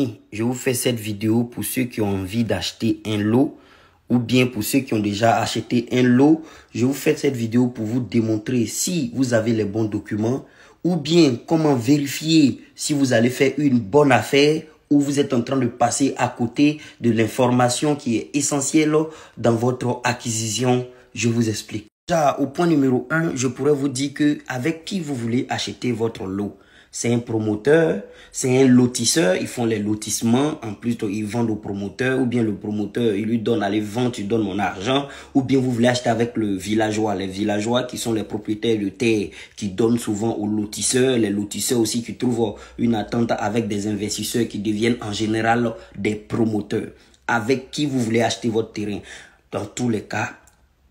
Je vous fais cette vidéo pour ceux qui ont envie d'acheter un lot ou bien pour ceux qui ont déjà acheté un lot. Je vous fais cette vidéo pour vous démontrer si vous avez les bons documents ou bien comment vérifier si vous allez faire une bonne affaire ou vous êtes en train de passer à côté de l'information qui est essentielle dans votre acquisition. Je vous explique. Déjà, au point numéro 1, je pourrais vous dire que avec qui vous voulez acheter votre lot. C'est un promoteur, c'est un lotisseur, ils font les lotissements, en plus ils vendent au promoteur, ou bien le promoteur, il lui donne, allez, vends, tu donnes mon argent, ou bien vous voulez acheter avec le villageois, les villageois qui sont les propriétaires de terre, qui donnent souvent aux lotisseurs, les lotisseurs aussi qui trouvent une attente avec des investisseurs qui deviennent en général des promoteurs. Avec qui vous voulez acheter votre terrain. Dans tous les cas,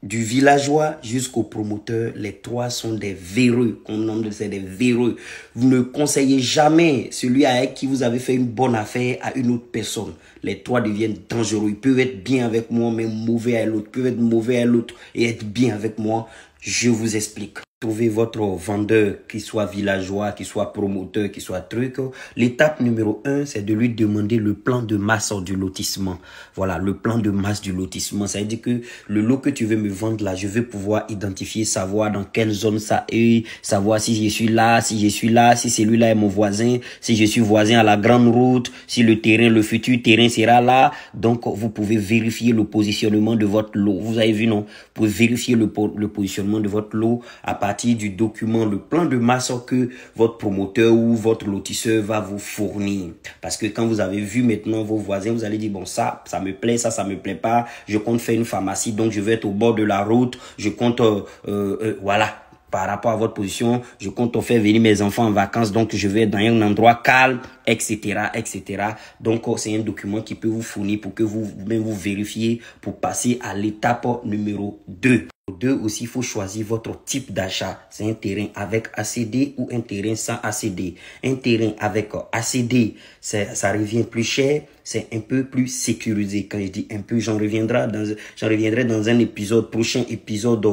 du villageois jusqu'au promoteur, les trois sont des véreux. On nomme c'est des véreux. Vous ne conseillez jamais celui avec qui vous avez fait une bonne affaire à une autre personne. Les trois deviennent dangereux. Ils peuvent être bien avec moi, mais mauvais à l'autre. Ils peuvent être mauvais à l'autre et être bien avec moi. Je vous explique. Trouvez votre vendeur, qu'il soit villageois, qu'il soit promoteur, qu'il soit truc. L'étape numéro 1, c'est de lui demander le plan de masse du lotissement. Voilà, le plan de masse du lotissement. Ça veut dire que le lot que tu veux me vendre là, je vais pouvoir identifier, savoir dans quelle zone ça est, savoir si je suis là, si celui-là est mon voisin, si je suis voisin à la grande route, si le terrain, le futur terrain sera là. Donc, vous pouvez vérifier le positionnement de votre lot. Vous avez vu, non? Vous pouvez vérifier le positionnement de votre lot à partir du document, le plan de masse que votre promoteur ou votre lotisseur va vous fournir. Parce que quand vous avez vu maintenant vos voisins, vous allez dire, bon, ça me plaît, ça me plaît pas. Je compte faire une pharmacie, donc je vais être au bord de la route. Je compte, voilà. Par rapport à votre position, je compte faire venir mes enfants en vacances, donc je vais être dans un endroit calme, etc., etc. Donc, c'est un document qui peut vous fournir pour que vous-même vous vérifiez pour passer à l'étape numéro 2. 2 aussi, il faut choisir votre type d'achat. C'est un terrain avec ACD ou un terrain sans ACD. Un terrain avec ACD, ça revient plus cher, c'est un peu plus sécurisé. Quand je dis un peu, j'en reviendrai dans un épisode, prochain épisode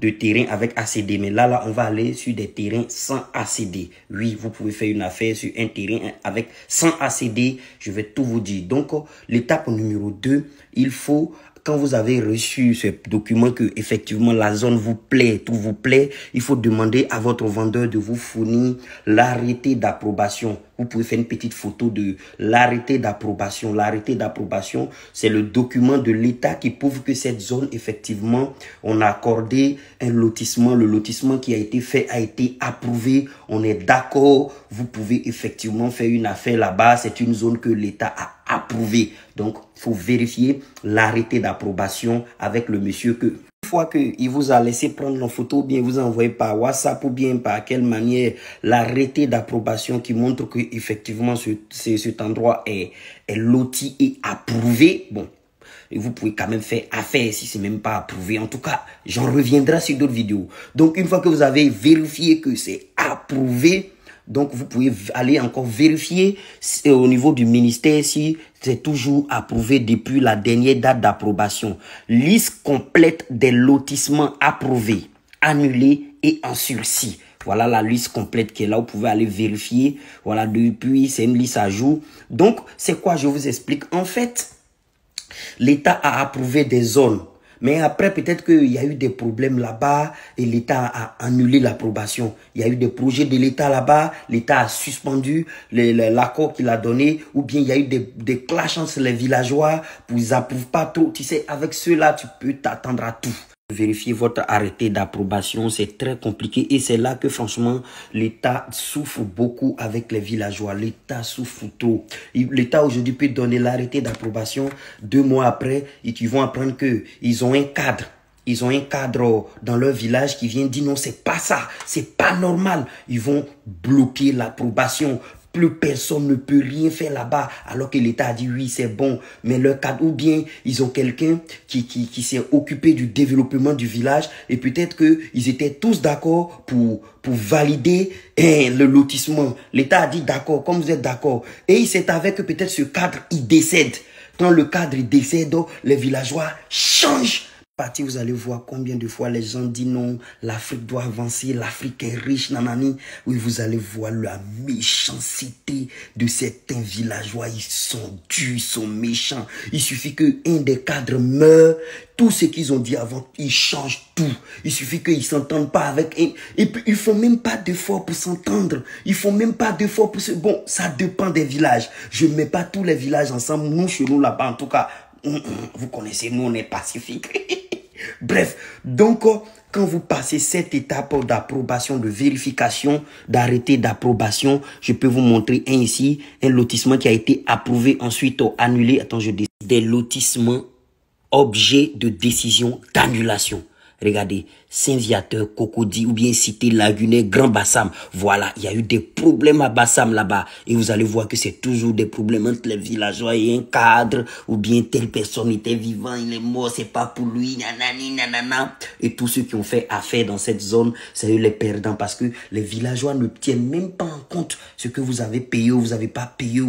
de terrain avec ACD. Mais là, on va aller sur des terrains sans ACD. Oui, vous pouvez faire une affaire sur un terrain avec sans ACD. Je vais tout vous dire. Donc, l'étape numéro 2, il faut... Quand vous avez reçu ce document que effectivement la zone vous plaît, tout vous plaît, il faut demander à votre vendeur de vous fournir l'arrêté d'approbation. Vous pouvez faire une petite photo de l'arrêté d'approbation. L'arrêté d'approbation, c'est le document de l'État qui prouve que cette zone, effectivement, on a accordé un lotissement. Le lotissement qui a été fait a été approuvé. On est d'accord. Vous pouvez effectivement faire une affaire là-bas. C'est une zone que l'État a approuvé. Donc, il faut vérifier l'arrêté d'approbation avec le monsieur que... Une fois qu'il vous a laissé prendre une photo, ou bien vous envoyez par WhatsApp ou bien par quelle manière l'arrêté d'approbation qui montre que effectivement cet endroit est loti et approuvé. Bon, et vous pouvez quand même faire affaire si c'est même pas approuvé. En tout cas, j'en reviendrai sur d'autres vidéos. Donc, une fois que vous avez vérifié que c'est approuvé, donc, vous pouvez aller encore vérifier au niveau du ministère si c'est toujours approuvé depuis la dernière date d'approbation. Liste complète des lotissements approuvés, annulés et en sursis. Voilà la liste complète qui est là. Vous pouvez aller vérifier. Voilà, depuis, c'est une liste à jour. Donc, c'est quoi? Je vous explique. En fait, l'État a approuvé des zones. Mais après, peut-être qu'il y a eu des problèmes là-bas et l'État a annulé l'approbation. Il y a eu des projets de l'État là-bas, l'État a suspendu l'accord qu'il a donné, ou bien il y a eu des clashs entre les villageois pour ils n'approuvent pas trop. Tu sais, avec ceux-là, tu peux t'attendre à tout. Vérifier votre arrêté d'approbation, c'est très compliqué et c'est là que franchement l'État souffre beaucoup avec les villageois. L'État souffre trop. L'État aujourd'hui peut donner l'arrêté d'approbation 2 mois après et ils vont apprendre que ils ont un cadre. Ils ont un cadre dans leur village qui vient dire non, c'est pas ça, c'est pas normal. Ils vont bloquer l'approbation. Plus personne ne peut rien faire là-bas, alors que l'État a dit oui, c'est bon. Mais leur cadre, ou bien ils ont quelqu'un qui s'est occupé du développement du village et peut-être qu'ils étaient tous d'accord pour valider le lotissement. L'État a dit d'accord, comme vous êtes d'accord. Et il s'est avéré que peut-être ce cadre, il décède. Quand le cadre décède, les villageois changent partie, vous allez voir combien de fois les gens disent non, l'Afrique doit avancer, l'Afrique est riche, nanani. Oui, vous allez voir la méchanceté de certains villageois. Ils sont durs, ils sont méchants. Il suffit qu'un des cadres meure, tout ce qu'ils ont dit avant, ils changent tout. Il suffit qu'ils ne s'entendent pas avec un. Et puis, ils ne font même pas d'efforts pour s'entendre. Ils ne font même pas d'efforts pour se... Bon, ça dépend des villages. Je ne mets pas tous les villages ensemble. Nous, chez nous, là-bas, en tout cas, vous connaissez, nous, on est pacifiques. Bref, donc, quand vous passez cette étape d'approbation, de vérification, d'arrêté d'approbation, je peux vous montrer un ici, un lotissement qui a été approuvé, ensuite annulé. Attends, je dis des lotissements objet de décision d'annulation. Regardez, Saint-Viateur, Cocody ou bien Cité Lagunet, Grand Bassam. Voilà, il y a eu des problèmes à Bassam là-bas. Et vous allez voir que c'est toujours des problèmes entre les villageois et un cadre. Ou bien telle personne était vivant, il est mort, c'est pas pour lui, nanani, nanana. Et tous ceux qui ont fait affaire dans cette zone, c'est eux les perdants. Parce que les villageois ne tiennent même pas en compte ce que vous avez payé ou vous n'avez pas payé.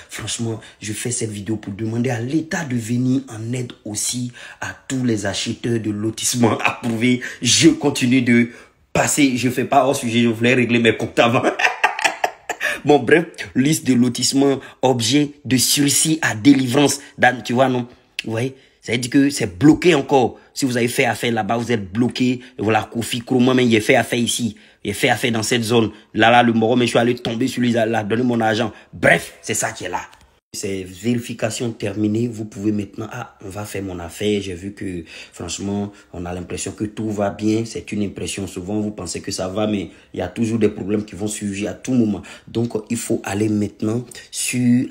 Franchement, je fais cette vidéo pour demander à l'État de venir en aide aussi à tous les acheteurs de lotissements approuvés. Je continue de passer, je fais pas hors sujet, je voulais régler mes comptes avant. Bon, bref, liste de lotissements, objet de sursis à délivrance. Tu vois, non? Vous voyez? Ça veut dire que c'est bloqué encore. Si vous avez fait affaire là-bas, vous êtes bloqué. Voilà, Kofi Kourouma, mais il a fait affaire ici. Il a fait affaire dans cette zone. Là, le Moro, mais je suis allé tomber sur lui, là, donner mon argent. Bref, c'est ça qui est là. C'est vérification terminée. Vous pouvez maintenant, on va faire mon affaire. J'ai vu que, franchement, on a l'impression que tout va bien. C'est une impression. Souvent, vous pensez que ça va, mais il y a toujours des problèmes qui vont surgir à tout moment. Donc, il faut aller maintenant sur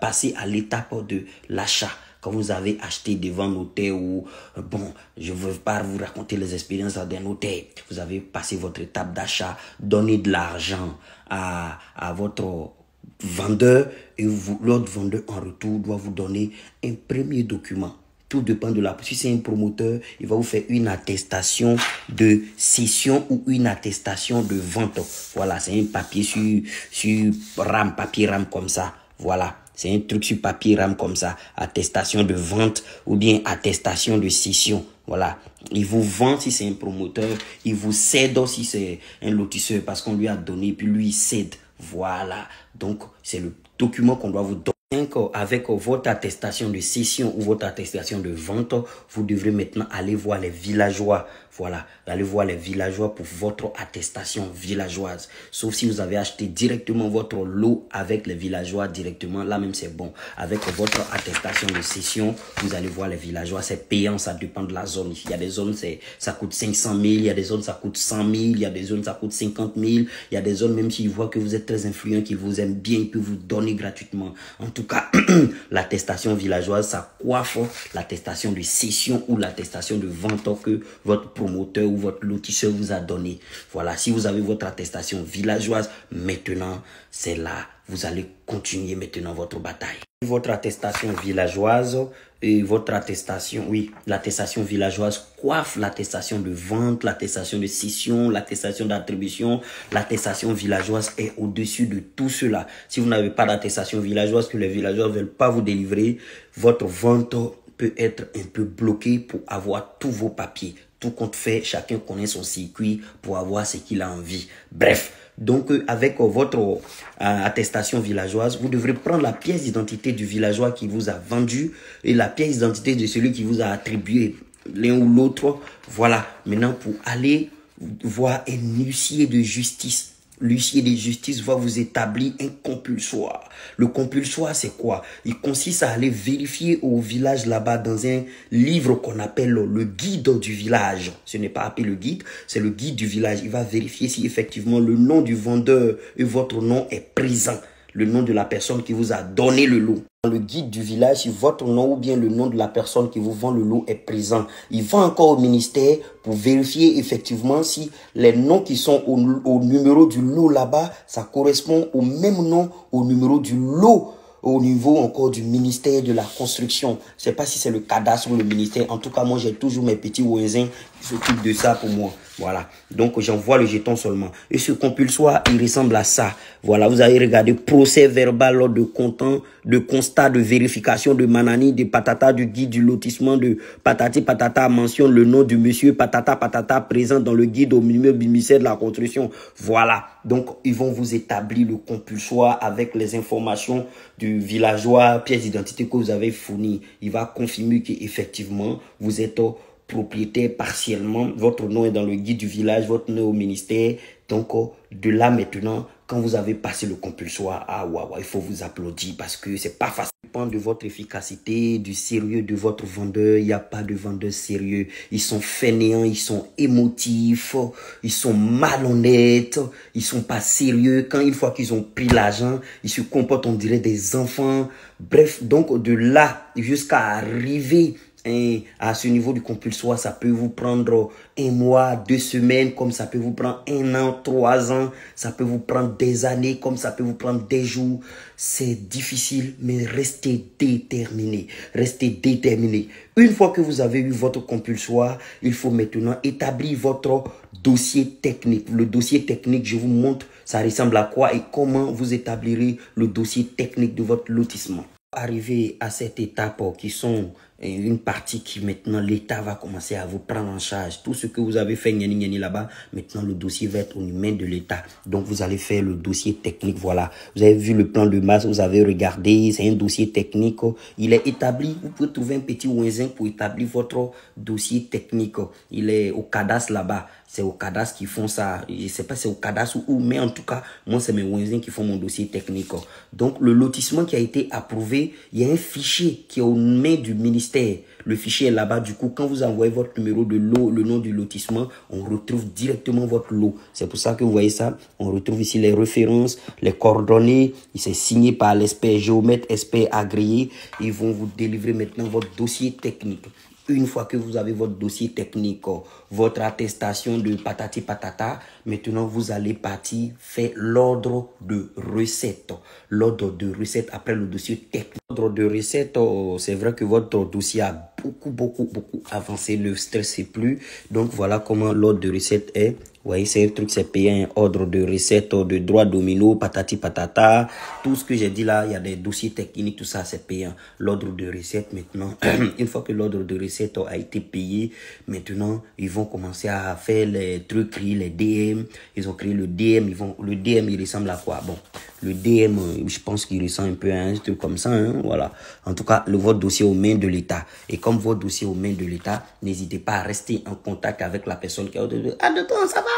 passer à l'étape de l'achat. Quand vous avez acheté devant notaire ou, bon, je ne veux pas vous raconter les expériences d'un notaire. Vous avez passé votre étape d'achat, donné de l'argent à votre vendeur et l'autre vendeur en retour doit vous donner un premier document. Tout dépend de la... Si c'est un promoteur, il va vous faire une attestation de cession ou une attestation de vente. Voilà, c'est un papier sur RAM, papier RAM comme ça. Voilà, c'est un truc sur papier RAM comme ça. Attestation de vente ou bien attestation de cession. Voilà, il vous vend si c'est un promoteur, il vous cède si c'est un lotisseur parce qu'on lui a donné puis lui il cède. Voilà, donc c'est le document qu'on doit vous donner. Avec votre attestation de cession ou votre attestation de vente, vous devrez maintenant aller voir les villageois. Voilà, allez voir les villageois pour votre attestation villageoise. Sauf si vous avez acheté directement votre lot avec les villageois directement, là même c'est bon. Avec votre attestation de cession, vous allez voir les villageois. C'est payant, ça dépend de la zone. Il y a des zones, ça coûte 500 000, il y a des zones, ça coûte 100 000, il y a des zones, ça coûte 50 000. Il y a des zones, même s'ils voient que vous êtes très influent, qu'ils vous aiment bien, ils peuvent vous donner gratuitement. En tout cas, l'attestation villageoise, ça coiffe l'attestation de cession ou l'attestation de vente que votre promoteur ou votre lotisseur vous a donné. Voilà, si vous avez votre attestation villageoise, maintenant, c'est là. Vous allez continuer maintenant votre bataille. Votre attestation villageoise et votre attestation, oui, l'attestation villageoise coiffe l'attestation de vente, l'attestation de cession, l'attestation d'attribution. L'attestation villageoise est au-dessus de tout cela. Si vous n'avez pas d'attestation villageoise, que les villageois ne veulent pas vous délivrer, votre vente peut être un peu bloquée pour avoir tous vos papiers. Tout compte fait, chacun connaît son circuit pour avoir ce qu'il a envie. Bref, donc avec votre attestation villageoise, vous devrez prendre la pièce d'identité du villageois qui vous a vendu et la pièce d'identité de celui qui vous a attribué l'un ou l'autre. Voilà, maintenant pour aller voir un huissier de justice. L'huissier de justice va vous établir un compulsoire. Le compulsoire, c'est quoi? Il consiste à aller vérifier au village là-bas dans un livre qu'on appelle le guide du village. Ce n'est pas appelé le guide, c'est le guide du village. Il va vérifier si effectivement le nom du vendeur et votre nom est présent. Le nom de la personne qui vous a donné le lot. Dans le guide du village, si votre nom ou bien le nom de la personne qui vous vend le lot est présent, il va encore au ministère pour vérifier effectivement si les noms qui sont au numéro du lot là-bas, ça correspond au même nom au numéro du lot au niveau encore du ministère de la construction. Je ne sais pas si c'est le cadastre ou le ministère. En tout cas, moi, j'ai toujours mes petits voisins. qui s'occupe de ça pour moi. Voilà. Donc, j'envoie le jeton seulement. Et ce compulsoire, il ressemble à ça. Voilà. Vous avez regardé procès verbal lors de constat de vérification de Manani, de Patata, du guide du lotissement de Patati Patata mentionne le nom du monsieur Patata Patata présent dans le guide au ministère de la construction. Voilà. Donc, ils vont vous établir le compulsoire avec les informations du villageois, pièce d'identité que vous avez fourni. Il va confirmer qu'effectivement, vous êtes propriétaire partiellement. Votre nom est dans le guide du village, votre nom est au ministère. Donc, de là maintenant, quand vous avez passé le compulsoire, ah waouh, il faut vous applaudir parce que c'est pas facile. Ça dépend de votre efficacité, du sérieux de votre vendeur. Il n'y a pas de vendeur sérieux. Ils sont fainéants, ils sont émotifs, ils sont malhonnêtes, ils sont pas sérieux. Quand une fois qu'ils ont pris l'argent, ils se comportent, on dirait, des enfants. Bref, donc de là jusqu'à arriver à ce niveau du compulsoire, ça peut vous prendre 1 mois, 2 semaines, comme ça peut vous prendre 1 an, 3 ans, ça peut vous prendre des années, comme ça peut vous prendre des jours. C'est difficile, mais restez déterminés. Restez déterminés. Une fois que vous avez eu votre compulsoire, il faut maintenant établir votre dossier technique. Le dossier technique, je vous montre, ça ressemble à quoi et comment vous établirez le dossier technique de votre lotissement. Arriver à cette étape qui sont une partie qui maintenant l'État va commencer à vous prendre en charge. Tout ce que vous avez fait là-bas, maintenant le dossier va être aux mains de l'État. Donc vous allez faire le dossier technique. Voilà. Vous avez vu le plan de masse, vous avez regardé, c'est un dossier technique. Il est établi. Vous pouvez trouver un petit ouinzin pour établir votre dossier technique. Il est au cadastre là-bas. C'est au cadastre qui font ça. Je ne sais pas si c'est au cadastre ou où, mais en tout cas, moi, c'est mes voisins qui font mon dossier technique. Donc, le lotissement qui a été approuvé, il y a un fichier qui est aux mains du ministère. Le fichier est là-bas. Du coup, quand vous envoyez votre numéro de lot, le nom du lotissement, on retrouve directement votre lot. C'est pour ça que vous voyez ça. On retrouve ici les références, les coordonnées. C'est signé par l'expert géomètre, expert agréé. Ils vont vous délivrer maintenant votre dossier technique. Une fois que vous avez votre dossier technique, votre attestation de patati patata, maintenant vous allez partir faire l'ordre de recette. L'ordre de recette après le dossier technique. L'ordre de recette, c'est vrai que votre dossier a beaucoup avancé. Ne stressez plus. Donc voilà comment l'ordre de recette est. Vous voyez, c'est un truc, c'est payé un ordre de recette, de droit domino, patati patata. Tout ce que j'ai dit là, il y a des dossiers techniques, tout ça, c'est payant. L'ordre de recette maintenant, une fois que l'ordre de recette a été payé, maintenant, ils vont commencer à faire les trucs, les DM. Ils ont créé le DM, le DM, il ressemble à quoi? Bon, le DM, je pense qu'il ressemble un peu à un truc comme ça, hein, voilà. En tout cas, votre dossier aux mains de l'État. Et comme votre dossier aux mains de l'État, n'hésitez pas à rester en contact avec la personne qui a de temps, ça va.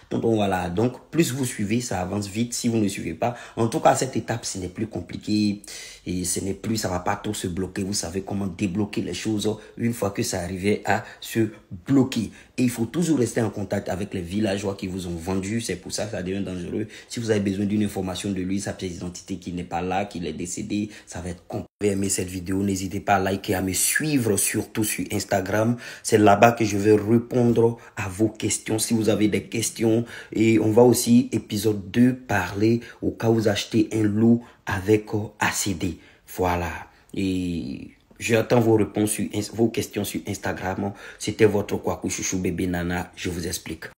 Donc voilà, donc plus vous suivez, ça avance vite. Si vous ne suivez pas, en tout cas cette étape, ce n'est plus compliqué et ce n'est plus, ça va pas trop se bloquer. Vous savez comment débloquer les choses une fois que ça arrivait à se bloquer. Et il faut toujours rester en contact avec les villageois qui vous ont vendu. C'est pour ça que ça devient dangereux. Si vous avez besoin d'une information de lui, sa pièce d'identité qui n'est pas là, qu'il est décédé, ça va être compliqué. Si vous avez aimé cette vidéo, n'hésitez pas à liker, à me suivre surtout sur Instagram. C'est là-bas que je vais répondre à vos questions. Si vous avez des questions, et on va aussi, épisode 2, parler au cas où vous achetez un lot avec ACD. Voilà. Et j'attends vos réponses vos questions sur Instagram. C'était votre Kwaku Chouchou Bébé Nana. Je vous explique.